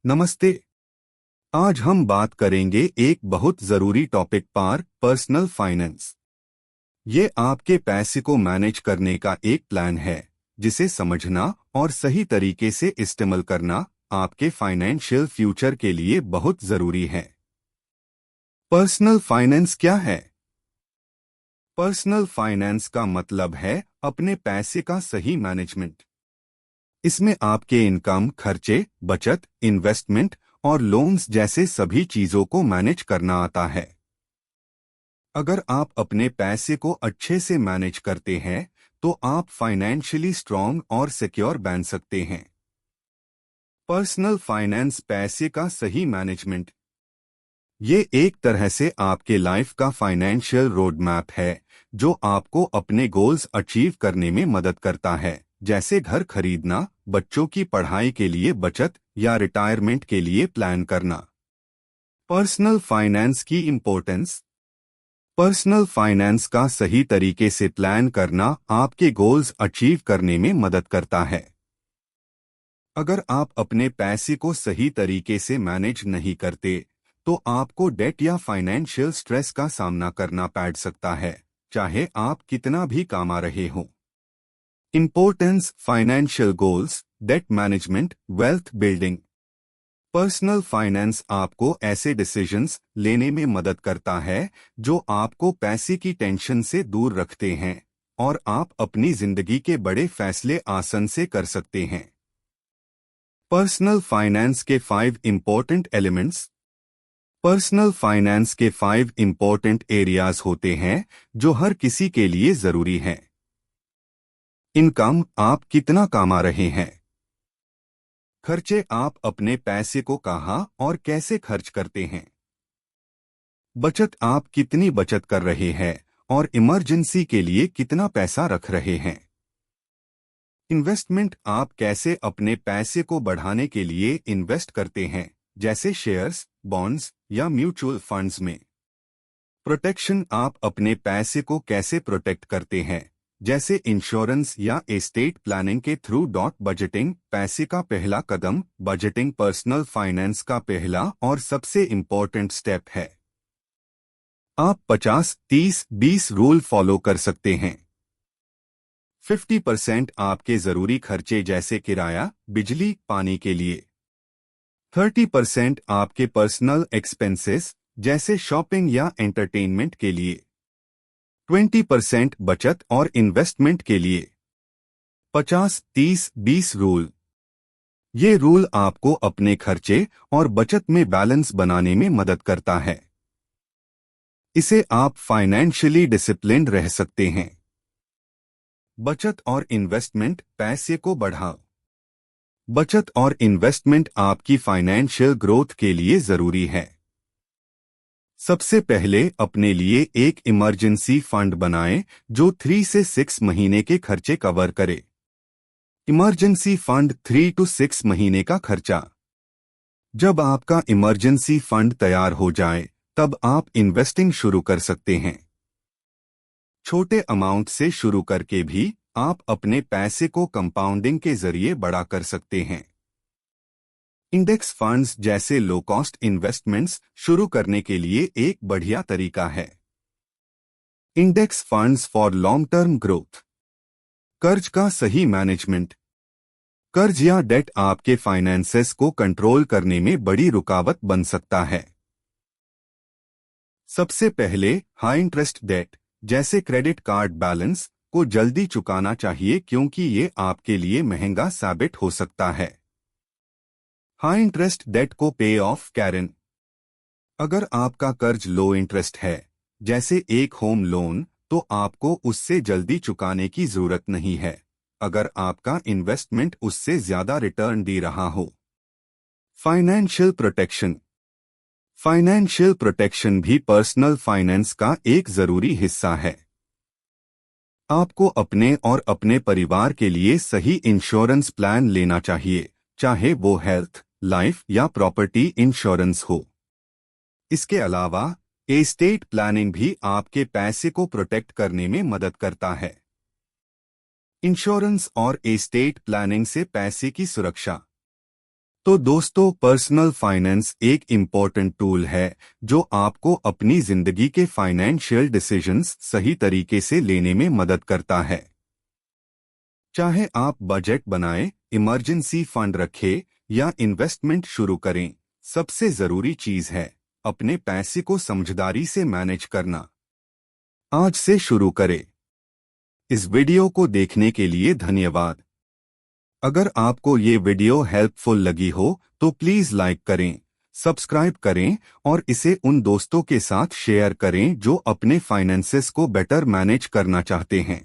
नमस्ते। आज हम बात करेंगे एक बहुत जरूरी टॉपिक पर पर्सनल फाइनेंस। ये आपके पैसे को मैनेज करने का एक प्लान है जिसे समझना और सही तरीके से इस्तेमाल करना आपके फाइनेंशियल फ्यूचर के लिए बहुत जरूरी है। पर्सनल फाइनेंस क्या है? पर्सनल फाइनेंस का मतलब है अपने पैसे का सही मैनेजमेंट। इसमें आपके इनकम, खर्चे, बचत, इन्वेस्टमेंट और लोन्स जैसे सभी चीजों को मैनेज करना आता है। अगर आप अपने पैसे को अच्छे से मैनेज करते हैं तो आप फाइनेंशियली स्ट्रांग और सिक्योर बन सकते हैं। पर्सनल फाइनेंस पैसे का सही मैनेजमेंट ये एक तरह से आपके लाइफ का फाइनेंशियल रोड मैप है जो आपको अपने गोल्स अचीव करने में मदद करता है, जैसे घर खरीदना, बच्चों की पढ़ाई के लिए बचत या रिटायरमेंट के लिए प्लान करना। पर्सनल फाइनेंस की इम्पोर्टेंस। पर्सनल फाइनेंस का सही तरीके से प्लान करना आपके गोल्स अचीव करने में मदद करता है। अगर आप अपने पैसे को सही तरीके से मैनेज नहीं करते तो आपको डेट या फाइनेंशियल स्ट्रेस का सामना करना पड़ सकता है, चाहे आप कितना भी कमा रहे हो। Importance financial goals, debt management, wealth building. Personal finance आपको ऐसे डिसीजंस लेने में मदद करता है जो आपको पैसे की टेंशन से दूर रखते हैं और आप अपनी जिंदगी के बड़े फैसले आसान से कर सकते हैं। पर्सनल फाइनेंस के 5 इंपॉर्टेंट एलिमेंट्स। पर्सनल फाइनेंस के 5 इंपॉर्टेंट एरियाज होते हैं जो हर किसी के लिए जरूरी हैं। इनकम, आप कितना कमा रहे हैं। खर्चे, आप अपने पैसे को कहाँ और कैसे खर्च करते हैं। बचत, आप कितनी बचत कर रहे हैं और इमरजेंसी के लिए कितना पैसा रख रहे हैं। इन्वेस्टमेंट, आप कैसे अपने पैसे को बढ़ाने के लिए इन्वेस्ट करते हैं, जैसे शेयर्स, बॉन्ड्स या म्यूचुअल फंड्स में। प्रोटेक्शन, आप अपने पैसे को कैसे प्रोटेक्ट करते हैं, जैसे इंश्योरेंस या एस्टेट प्लानिंग के थ्रू। बजटिंग, पैसे का पहला कदम। बजटिंग पर्सनल फाइनेंस का पहला और सबसे इम्पोर्टेंट स्टेप है। आप 50-30-20 रूल फॉलो कर सकते हैं। 50% आपके जरूरी खर्चे जैसे किराया, बिजली, पानी के लिए। 30% आपके पर्सनल एक्सपेंसेस जैसे शॉपिंग या एंटरटेनमेंट के लिए। 20% बचत और इन्वेस्टमेंट के लिए। 50-30-20 रूल। ये रूल आपको अपने खर्चे और बचत में बैलेंस बनाने में मदद करता है। इसे आप फाइनेंशियली डिसिप्लिन्ड रह सकते हैं। बचत और इन्वेस्टमेंट, पैसे को बढ़ाओ। बचत और इन्वेस्टमेंट आपकी फाइनेंशियल ग्रोथ के लिए जरूरी है। सबसे पहले अपने लिए एक इमरजेंसी फंड बनाएं जो 3 से 6 महीने के खर्चे कवर करे। इमरजेंसी फंड 3 to 6 महीने का खर्चा। जब आपका इमरजेंसी फंड तैयार हो जाए तब आप इन्वेस्टिंग शुरू कर सकते हैं। छोटे अमाउंट से शुरू करके भी आप अपने पैसे को कंपाउंडिंग के जरिए बड़ा कर सकते हैं। इंडेक्स फंड्स जैसे लो कॉस्ट इन्वेस्टमेंट्स शुरू करने के लिए एक बढ़िया तरीका है। Index funds for long term growth. कर्ज का सही मैनेजमेंट। कर्ज या डेट आपके फाइनेंसेस को कंट्रोल करने में बड़ी रुकावट बन सकता है। सबसे पहले हाई इंटरेस्ट डेट जैसे क्रेडिट कार्ड बैलेंस को जल्दी चुकाना चाहिए क्योंकि ये आपके लिए महंगा साबित हो सकता है। हाई इंटरेस्ट डेट को पे ऑफ करें। अगर आपका कर्ज लो इंटरेस्ट है, जैसे एक होम लोन, तो आपको उससे जल्दी चुकाने की जरूरत नहीं है अगर आपका इन्वेस्टमेंट उससे ज्यादा रिटर्न दे रहा हो। Financial protection. फाइनेंशियल प्रोटेक्शन भी पर्सनल फाइनेंस का एक जरूरी हिस्सा है। आपको अपने और अपने परिवार के लिए सही इंश्योरेंस प्लान लेना चाहिए, चाहे वो हेल्थ, लाइफ या प्रॉपर्टी इंश्योरेंस हो। इसके अलावा एस्टेट प्लानिंग भी आपके पैसे को प्रोटेक्ट करने में मदद करता है। इंश्योरेंस और एस्टेट प्लानिंग से पैसे की सुरक्षा। तो दोस्तों, पर्सनल फाइनेंस एक इम्पॉर्टेंट टूल है जो आपको अपनी जिंदगी के फाइनेंशियल डिसीजंस सही तरीके से लेने में मदद करता है। चाहे आप बजट बनाएं, इमरजेंसी फंड रखें या इन्वेस्टमेंट शुरू करें, सबसे जरूरी चीज है अपने पैसे को समझदारी से मैनेज करना। आज से शुरू करें। इस वीडियो को देखने के लिए धन्यवाद। अगर आपको ये वीडियो हेल्पफुल लगी हो तो प्लीज लाइक करें, सब्सक्राइब करें और इसे उन दोस्तों के साथ शेयर करें जो अपने फाइनेंसेस को बेटर मैनेज करना चाहते हैं।